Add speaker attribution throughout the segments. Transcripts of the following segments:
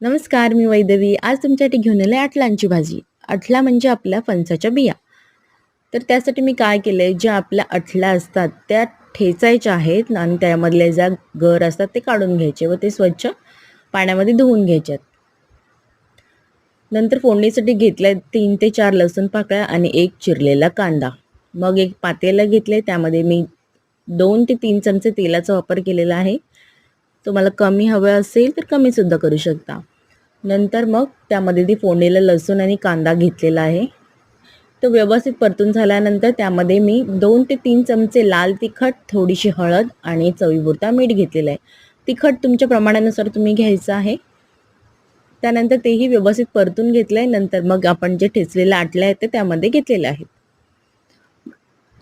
Speaker 1: नमस्कार, मी वैदवी. आज तुमच्यासाठी घेऊन आले अटलांची भाजी. अटला म्हणजे आपल्या फणसाच्या बिया. तर त्यासाठी मी काय केलंय, ज्या आपल्या अटल्या असतात त्या ठेचायच्या आहेत आणि त्यामधले ज्या गर असतात ते काढून घ्यायचे व ते स्वच्छ पाण्यामध्ये धुवून घ्यायच्यात. नंतर फोडणीसाठी घेतलंय 3 ते 4 लसूण पाकळ्या आणि 1 चिरलेला कांदा. मग एक पातेलं घेतले, त्यामध्ये मी 2 ते 3 चमचे तेलाचा वापर केलेला आहे. तुम्हाला कमी हवं असेल तर कमी सुद्धा करू शकता. नंतर मग त्यामध्ये ती फोडणीला लसूण आणि कांदा घेतलेला आहे. तो व्यवस्थित परतून झाल्यानंतर त्यामध्ये मी 2 ते 3 चमचे लाल तिखट, थोडीशी हळद आणि चवीपुरता मीठ घेतलेलं आहे. तिखट तुमच्या प्रमाणानुसार तुम्ही घ्यायचं आहे. त्यानंतर तेही व्यवस्थित परतून घेतलं आहे. नंतर मग आपण जे ठेचलेल्या आटल्या आहेत ते त्यामध्ये घेतलेले आहेत.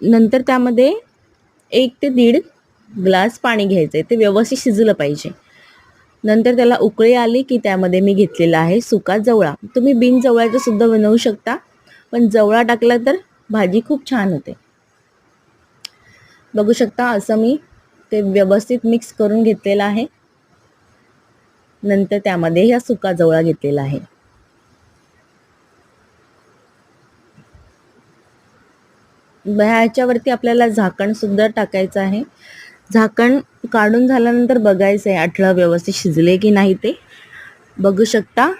Speaker 1: नंतर त्यामध्ये 1 ते 1.5 ग्लास पाणी घ्यायचं आहे. ते व्यवस्थित शिजलं पाहिजे. नंतर त्याला उकळी आली की त्यामध्ये मी घेतलेला आहे सुका जवळा. तुम्ही बिन जवळाचा सुद्धा बनवू शकता, पण जवळा टाकला तर भाजी खूप छान होते. बघू शकता असं मी ते व्यवस्थित मिक्स करून घेतलेलं आहे. नंतर त्यामध्ये हा सुका जवळा घेतलेला आहे. ह्याच्यावरती आपल्याला झाकण सुद्धा टाकायचं आहे. झाकण काढून झाल्यानंतर बघायचं आहे अटळ व्यवस्थित शिजले की नाही ते. बघू शकता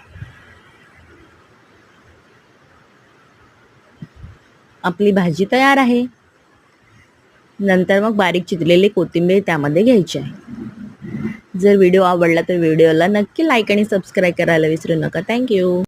Speaker 1: आपली भाजी तयार आहे. नंतर मग बारीक चिरलेली कोथिंबीर त्यामध्ये घ्यायची आहे. जर व्हिडिओ आवडला तर व्हिडिओला नक्की लाईक आणि सबस्क्राईब करायला विसरू नका. थँक्यू.